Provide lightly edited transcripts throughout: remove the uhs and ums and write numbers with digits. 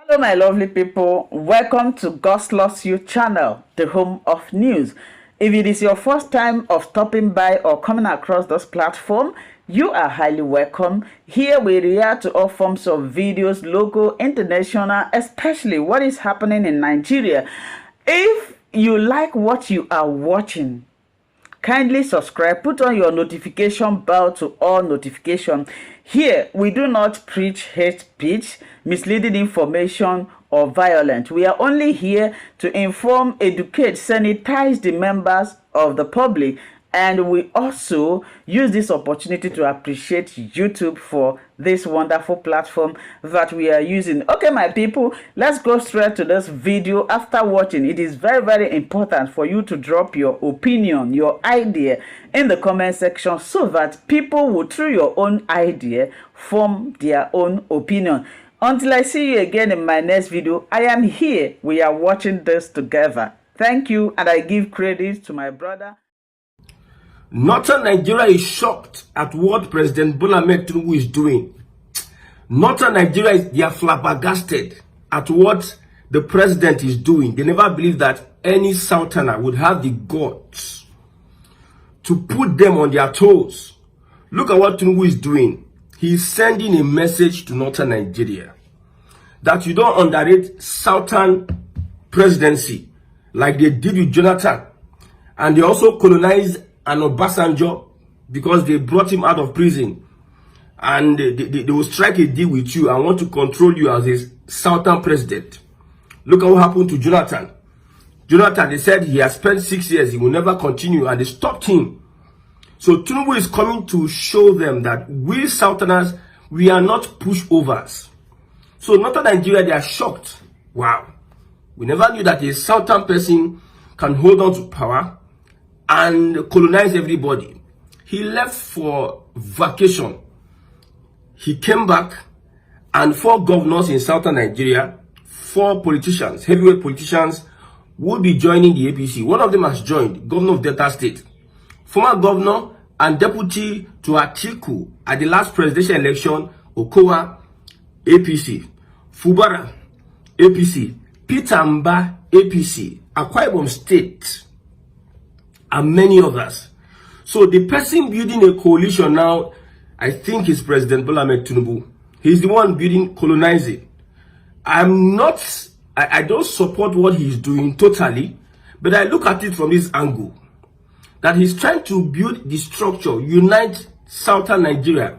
Hello, my lovely people. Welcome to God's Lost You channel, the home of news. If it is your first time of stopping by or coming across this platform, you are highly welcome. Here we react to all forms of videos, local, international, especially what is happening in Nigeria. If you like what you are watching, kindly subscribe, put on your notification bell to all notification. Here, we do not preach hate speech, misleading information, or violence. We are only here to inform, educate, sanitize the members of the public. And we also use this opportunity to appreciate YouTube for this wonderful platform that we are using. Okay, my people, let's go straight to this video. After watching, it is very, very important for you to drop your opinion, your idea in the comment section so that people will, through your own idea, form their own opinion. Until I see you again in my next video, I am here. We are watching this together. Thank you, and I give credit to my brother. Northern Nigeria is shocked at what President Bola Ahmed Tinubu is doing. Northern Nigeria, they are flabbergasted at what the president is doing. They never believed that any Southerner would have the guts to put them on their toes. Look at what Tinubu is doing. He is sending a message to Northern Nigeria that you don't underrate Southern presidency like they did with Jonathan. And they also colonized an Obasanjo because they brought him out of prison, and they will strike a deal with you and want to control you as a Southern president. Look at what happened to Jonathan. Jonathan, they said he has spent 6 years, he will never continue, and they stopped him. So Tinubu is coming to show them that we Southerners, we are not pushovers. So Northern Nigeria, they are shocked. Wow, we never knew that a Southern person can hold on to power and colonize everybody. He left for vacation. He came back, and 4 governors in southern Nigeria, 4 politicians, heavyweight politicians, will be joining the APC. One of them has joined, governor of Delta State, former governor and deputy to Atiku at the last presidential election, Okowa, APC, Fubara, APC, Peter Mba, APC, Akwa Ibom State, and many others. So the person building a coalition now, I think, is President Bola Ahmed Tinubu. He's the one building, colonizing. I don't support what he's doing totally, but I look at it from this angle, that he's trying to build the structure, unite southern Nigeria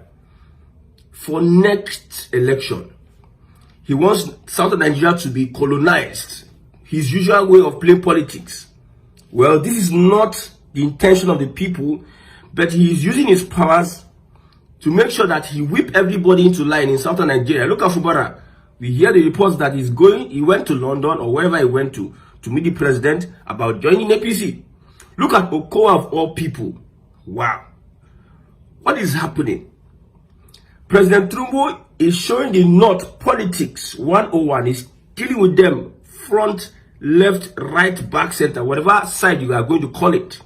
for next election. He wants southern Nigeria to be colonized, his usual way of playing politics. Well, this is not the intention of the people, but he is using his powers to make sure that he whip everybody into line in southern Nigeria. Look at Fubara. We hear the reports that he went to London or wherever he went to meet the president about joining APC. Look at Okowa of all people. Wow. What is happening? President Tinubu is showing the North politics 101. He's dealing with them front, left, right, back, center, whatever side you are going to call it.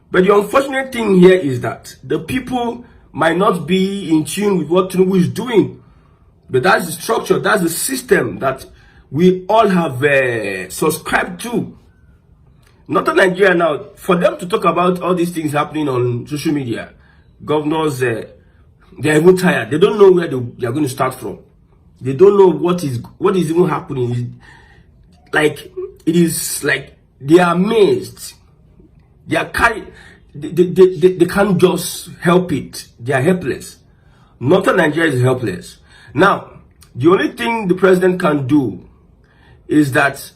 But the unfortunate thing here is that the people might not be in tune with what Tinubu is doing. But that's the structure, that's the system that we all have subscribed to. Northern Nigeria now, for them to talk about all these things happening on social media, governors, they're even tired. They don't know where they are going to start from. They don't know what is even happening. It is like they are amazed. They are they can't just help it. They are helpless. Northern Nigeria is helpless. Now, the only thing the president can do is that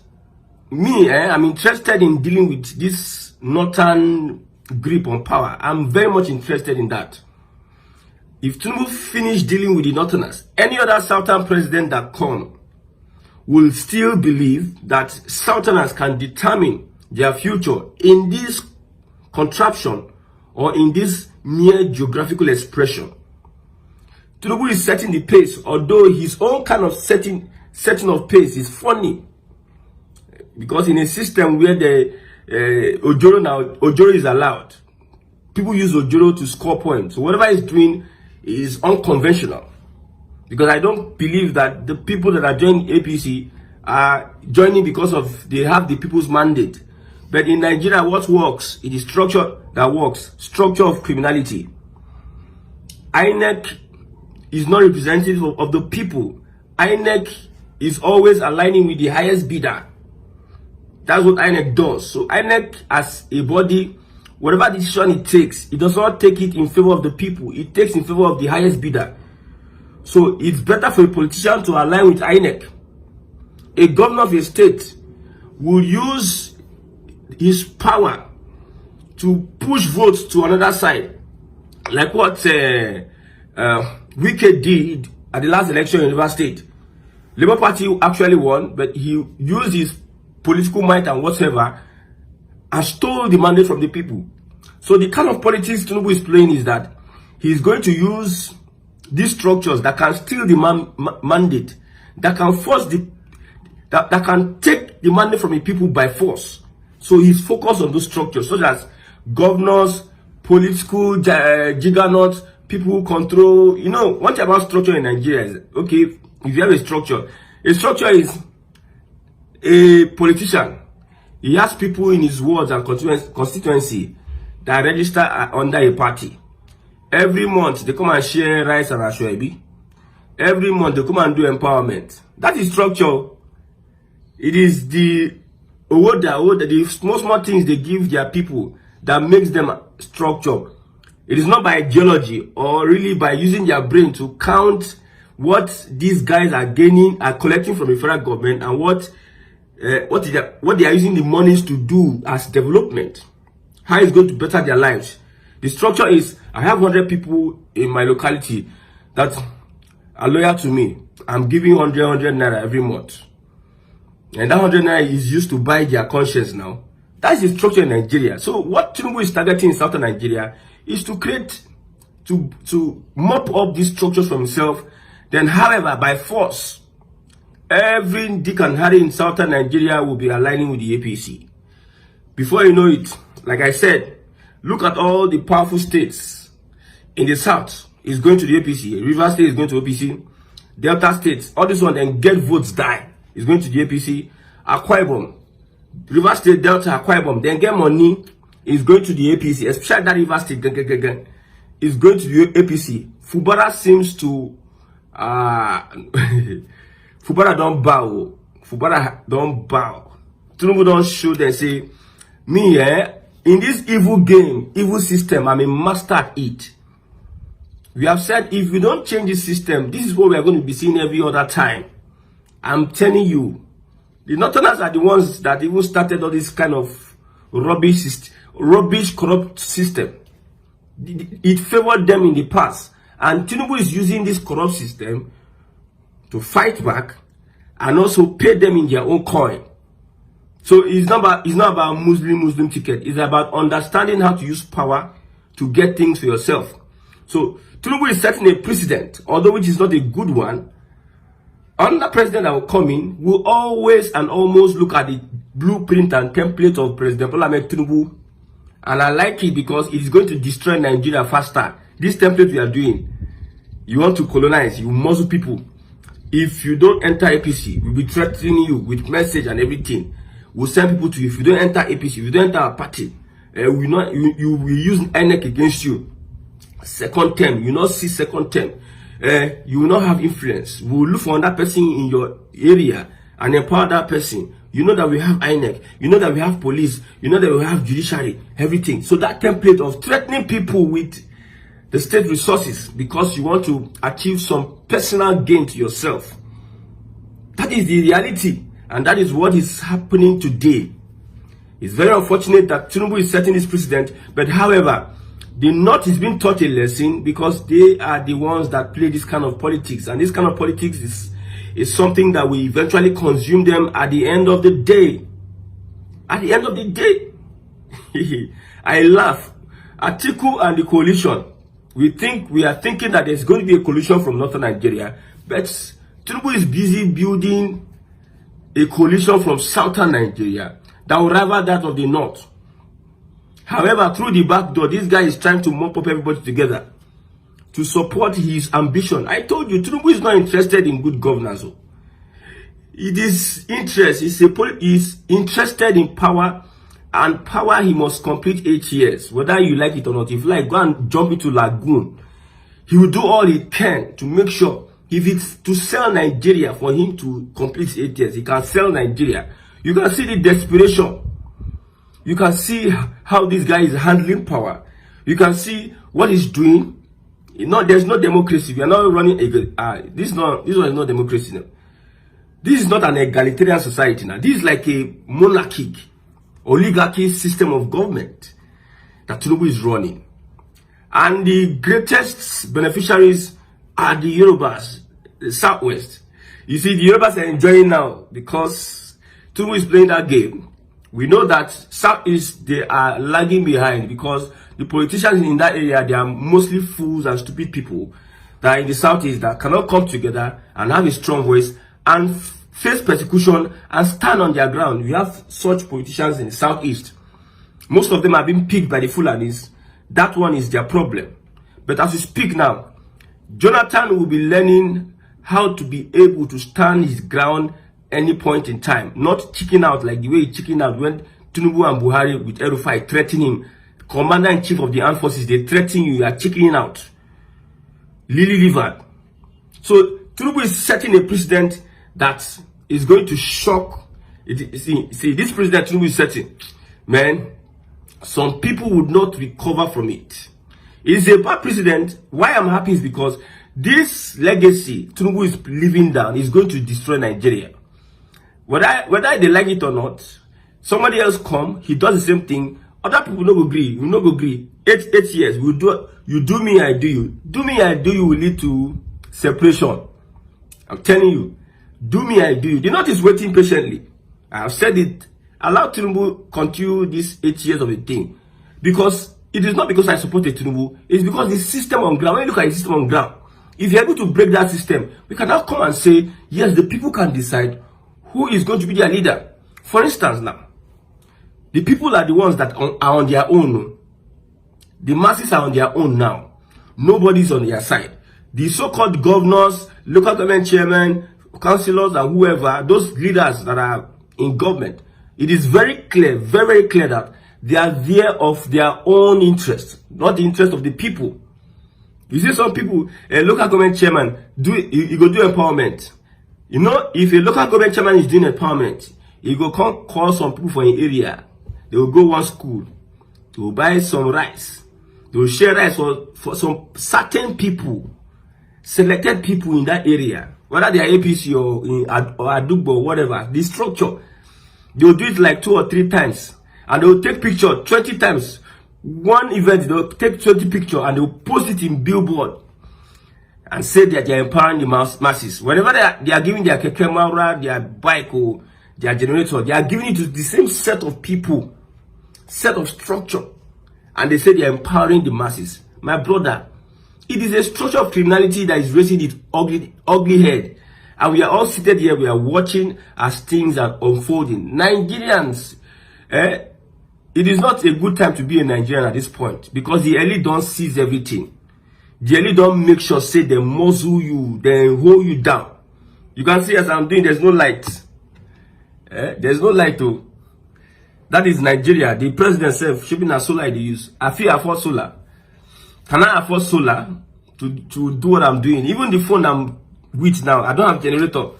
I'm interested in dealing with this northern grip on power. I'm very much interested in that. If Tinubu finish dealing with the northerners, any other southern president that come will still believe that Southerners can determine their future in this contraption or in this mere geographical expression. Tinubu is setting the pace, although his own kind of setting of pace is funny. Because in a system where the Ojoro is allowed, people use Ojoro to score points. So whatever he's doing is unconventional. Because I don't believe that the people that are joining APC are joining because of they have the people's mandate. But in Nigeria, what works? It is structure that works. Structure of criminality. INEC is not representative of the people. INEC is always aligning with the highest bidder. That's what INEC does. So INEC as a body, whatever decision it takes, it does not take it in favor of the people. It takes in favor of the highest bidder. So it's better for a politician to align with INEC. A governor of a state will use his power to push votes to another side, like what Wike did at the last election in River State. Labour Party actually won, but he used his political might and whatever and stole the mandate from the people. So the kind of politics Tinubu is playing is that he's going to use these structures that can steal the mandate, that can force that can take the mandate from the people by force. So he's focused on those structures, such as governors, political juggernauts, people who control. You know, one thing about structure in Nigeria is, okay, if you have a structure is a politician. He has people in his wards and constituency that register under a party. Every month, they come and share rice and ashwebi. Every month, they come and do empowerment. That is structure. It is the small things they give their people that makes them structure. It is not by ideology or really by using their brain to count what these guys are collecting from the federal government and what they are using the monies to do as development. How it's going to better their lives. The structure is, I have 100 people in my locality that are loyal to me. I'm giving 100 naira every month. And that 100 naira is used to buy their conscience now. That's the structure in Nigeria. So what Tinubu is targeting in southern Nigeria is to create, to mop up these structures for himself. Then, however, by force, every Dick and Harry in southern Nigeria will be aligning with the APC. Before you know it, like I said, look at all the powerful states in the south is going to the APC. River State is going to APC. Delta states, all this one, then get votes die, is going to the APC. Akwa Ibom, River State, Delta, Akwa Ibom, then get money, is going to the APC. Especially that River State, is going to the APC. Fubara seems to, Fubara don't bow. Fubara don't bow. Tinubu don't show and say, me, in this evil game, evil system, I'm a master at it. We have said, if we don't change this system, this is what we are going to be seeing every other time. I'm telling you, the Northerners are the ones that even started all this kind of rubbish, corrupt system. It favored them in the past. And Tinubu is using this corrupt system to fight back and also pay them in their own coin. So it's not about Muslim ticket. It's about understanding how to use power to get things for yourself. So Tinubu is setting a precedent, although which is not a good one. Under president that will come in, will always and almost look at the blueprint and template of President Bola Ahmed Tinubu. And I like it because it is going to destroy Nigeria faster. This template we are doing, you want to colonize, you muzzle people. If you don't enter APC, we'll be threatening you with message and everything. We'll send people to you. If you don't enter APC, if you don't enter our party, you will use INEC against you. Second term, you will not see second term. You will not have influence. We will look for another person in your area and empower that person. You know that we have INEC. You know that we have police. You know that we have judiciary. Everything. So that template of threatening people with the state resources because you want to achieve some personal gain to yourself. That is the reality. And that is what is happening today. It's very unfortunate that Tinubu is setting this precedent. But however, the North is being taught a lesson because they are the ones that play this kind of politics. And this kind of politics is something that will eventually consume them at the end of the day. At the end of the day. I laugh. Atiku and the coalition. We are thinking that there's going to be a coalition from northern Nigeria. But Tinubu is busy building a coalition from southern Nigeria that will rival that of the north. However, through the back door, this guy is trying to mop up everybody together. to support his ambition. I told you, Tinubu is not interested in good governance. It is interest. He's interested in power, and power he must complete 8 years, whether you like it or not. If you like, go and jump into Lagoon. He will do all he can to make sure, if it's to sell Nigeria for him to complete 8 years, he can sell Nigeria. You can see the desperation. You can see how this guy is handling power. You can see what he's doing. There's no democracy. We are not running this one is not democracy now. This is not an egalitarian society now. This is like a monarchic, oligarchy system of government that Tinubu is running. And the greatest beneficiaries are the Yorubas, the Southwest. You see, the Yorubas are enjoying now because Tinubu is playing that game. We know that Southeast, they are lagging behind because the politicians in that area, they are mostly fools and stupid people that are in the Southeast that cannot come together and have a strong voice and face persecution and stand on their ground. We have such politicians in the Southeast. Most of them have been picked by the Fulanis. That one is their problem. But as we speak now, Jonathan will be learning how to be able to stand his ground any point in time, not chicken out like the way he chickened out when Tinubu and Buhari with El-Rufai threatening him. Commander-in-Chief of the Armed Forces, they threaten you, you are chickening out. Lily-livered. So Tinubu is setting a precedent that is going to shock. See, this precedent Tinubu is setting, man, some people would not recover from it. It is a bad precedent. Why I'm happy is because this legacy Tinubu is leaving down is going to destroy Nigeria. Whether they like it or not, somebody else come, he does the same thing. Other people no go agree. We no go agree. 8 years, we do you do me, I do you. Do me, I do you will lead to separation. I'm telling you. Do me, I do you. The North is waiting patiently. I have said it. Allow Tinubu continue this 8 years of a thing. Because it is not because I supported Tinubu. It's because the system on ground. When you look at the system on ground, if you're able to break that system, we can now come and say, yes, the people can decide who is going to be their leader. For instance now, the people are the ones that are on their own. The masses are on their own now. Nobody's on their side. The so-called governors, local government chairmen, councillors, and whoever, those leaders that are in government, it is very clear, very, very clear that they are there of their own interest, not the interest of the people. You see some people, a local government chairman, you go do empowerment. You know, if a local government chairman is doing empowerment, he go come call some people for an area. They will go one school. They will buy some rice. They will share rice for some certain people, selected people in that area, whether they are APC or Adubo or whatever. The structure, they will do it like 2 or 3 times, and they will take picture 20 times. One event, they will take 20 pictures and they will post it in billboard and say that they are empowering the masses. Whenever they are giving their keke maura, their bike or their generator, they are giving it to the same set of people, set of structure, and they say they are empowering the masses. My brother, it is a structure of criminality that is raising its ugly head, and we are all seated here. We are watching as things are unfolding. Nigerians, it is not a good time to be a Nigerian at this point because the elite don't seize everything. The elite don't make sure say they muzzle you, they hold you down. You can see as I'm doing, there's no light. There's no light though. That is Nigeria. The president said, shipping a solar they use. I feel afford solar. Can I afford solar to do what I'm doing? Even the phone I'm with now, I don't have generator.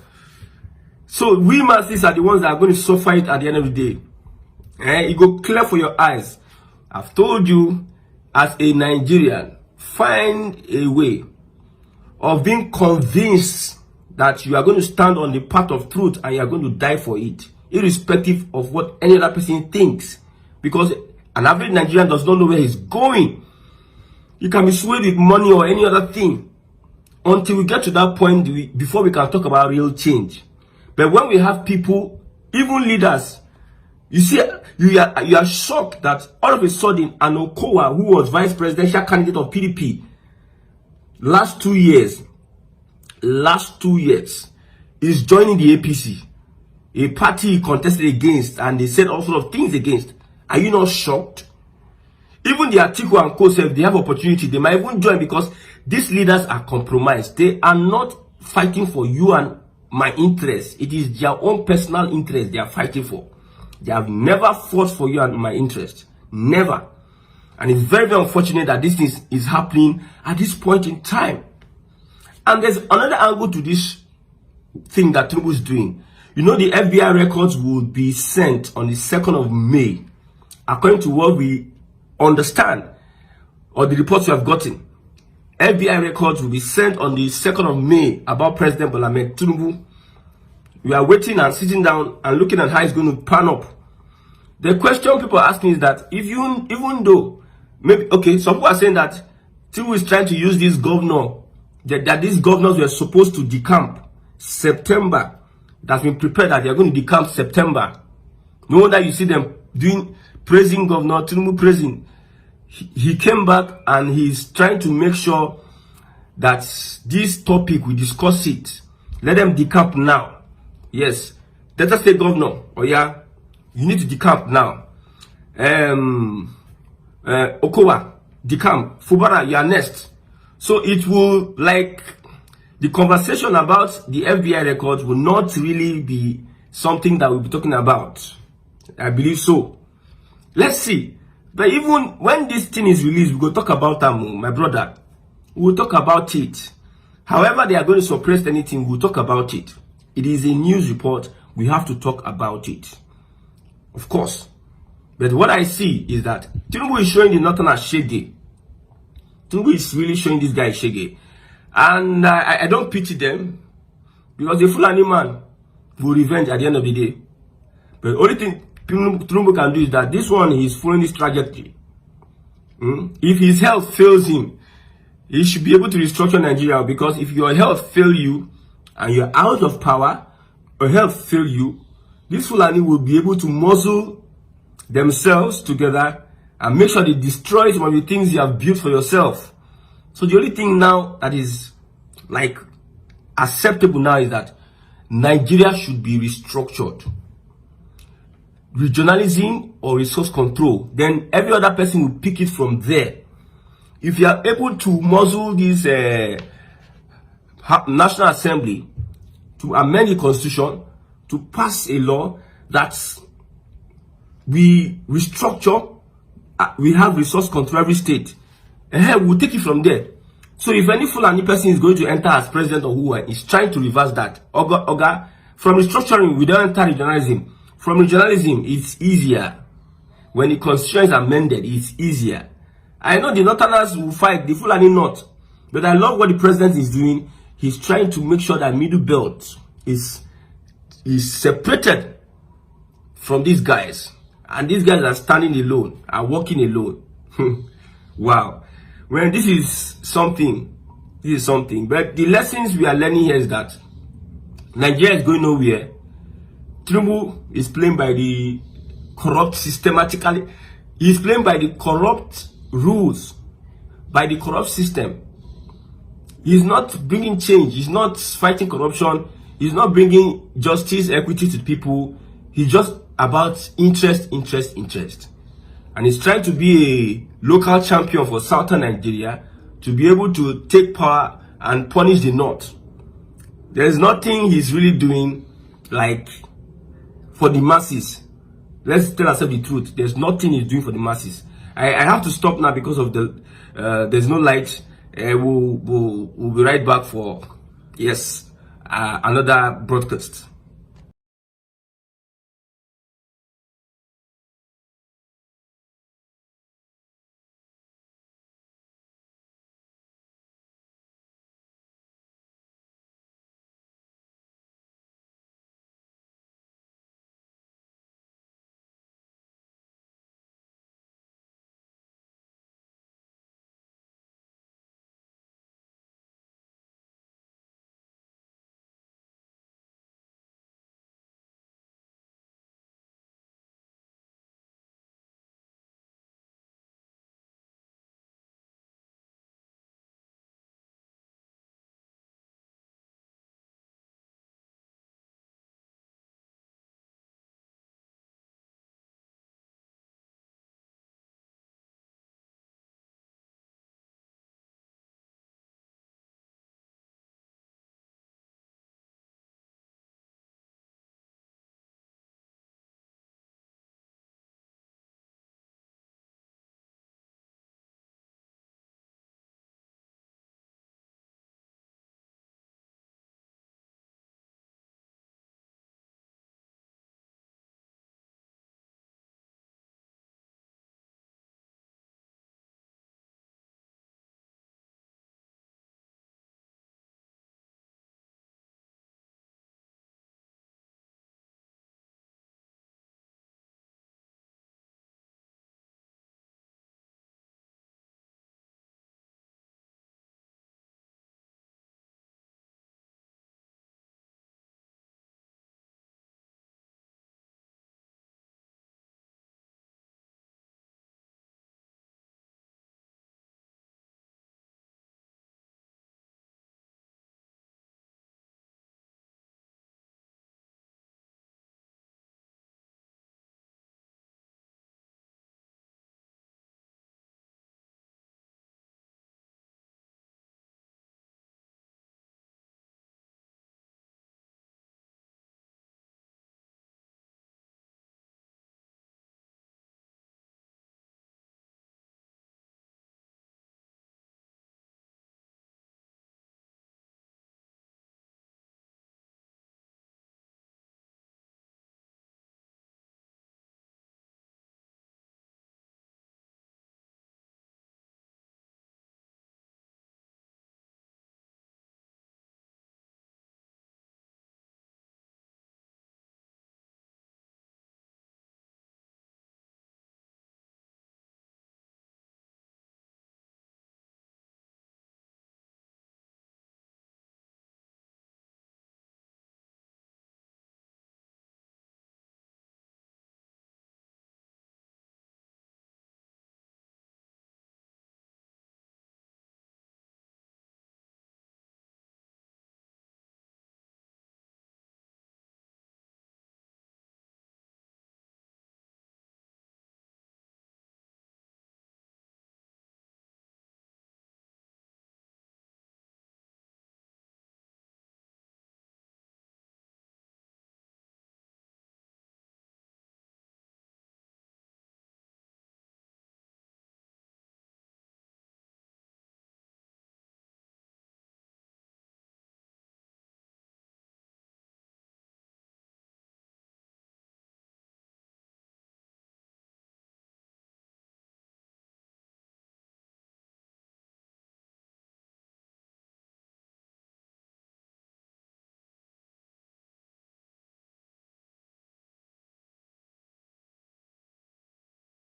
So we masses are the ones that are going to suffer it at the end of the day. It go clear for your eyes. I've told you, as a Nigerian, find a way of being convinced that you are going to stand on the path of truth and you are going to die for it, irrespective of what any other person thinks. Because an average Nigerian does not know where he's going. You can be swayed with money or any other thing until we get to that point before we can talk about real change. But when we have people, even leaders, you see, you are shocked that all of a sudden an Okowa, who was vice presidential candidate of PDP last 2 years, is joining the APC, a party he contested against, and they said all sorts of things against. Are you not shocked? Even the Atiku and Co, if they have opportunity, they might even join because these leaders are compromised. They are not fighting for you and my interest. It is their own personal interest they are fighting for. They have never fought for you and my interest. Never. And it's very, very unfortunate that this is happening at this point in time. And there's another angle to this thing that Tinubu is doing. You know, the FBI records will be sent on the 2nd of May, according to what we understand, or the reports we have gotten. FBI records will be sent on the 2nd of May about President Bola Ahmed Tinubu. We are waiting and sitting down and looking at how it's going to pan up. The question people are asking is that even though, maybe, okay, some people are saying that Tinubu is trying to use this governor, that these governors were supposed to decamp September, that's been prepared that they are going to decamp September. No wonder you see them praising Governor Tinubu, praising. He came back and he's trying to make sure that this topic, we discuss it. Let them decamp now. Yes. Delta State Governor, oh yeah, you need to decamp now. Okowa, decamp. Fubara, you are next. So it will, like, the conversation about the FBI records will not really be something that we'll be talking about. I believe so. Let's see. But even when this thing is released, we'll talk about them, my brother. We'll talk about it. However they are going to suppress anything, we'll talk about it. It is a news report. We have to talk about it. Of course. But what I see is that Tinubu is showing the Northern as shaggy. Tinubu is really showing this guy shaggy. And I don't pity them, because the Fulani man will revenge at the end of the day. But the only thing Tinubu can do is that this one is following this trajectory. If his health fails him, he should be able to restructure Nigeria, because if your health fails you and you're out of power, or health fails you, this Fulani will be able to muzzle themselves together and make sure they destroy some of the things you have built for yourself. So the only thing now that is like acceptable now is that Nigeria should be restructured. Regionalism or resource control. Then every other person will pick it from there. If you are able to muzzle this National Assembly to amend the constitution, to pass a law that we restructure, we have resource control every state, and we'll take it from there. So if any Fulani person is going to enter as president or who is trying to reverse that, from restructuring, we don't enter regionalism. From regionalism, it's easier. When the constitution is amended, it's easier. I know the Northerners will fight, the Fulani not. But I love what the president is doing. He's trying to make sure that middle belt is separated from these guys. And these guys are standing alone, are walking alone. Wow. Well, this is something. But the lessons we are learning here is that Nigeria is going nowhere. Tinubu is playing by the corrupt systematically. He is playing by the corrupt rules, by the corrupt system. He's not bringing change. He's not fighting corruption. He's not bringing justice, equity to people. He's just about interest. And he's trying to be a local champion for southern Nigeria to be able to take power and punish the north. There's nothing he's really doing like for the masses. Let's tell ourselves the truth. There's nothing he's doing for the masses. I have to stop now because of the there's no light. We'll be right back for another broadcast.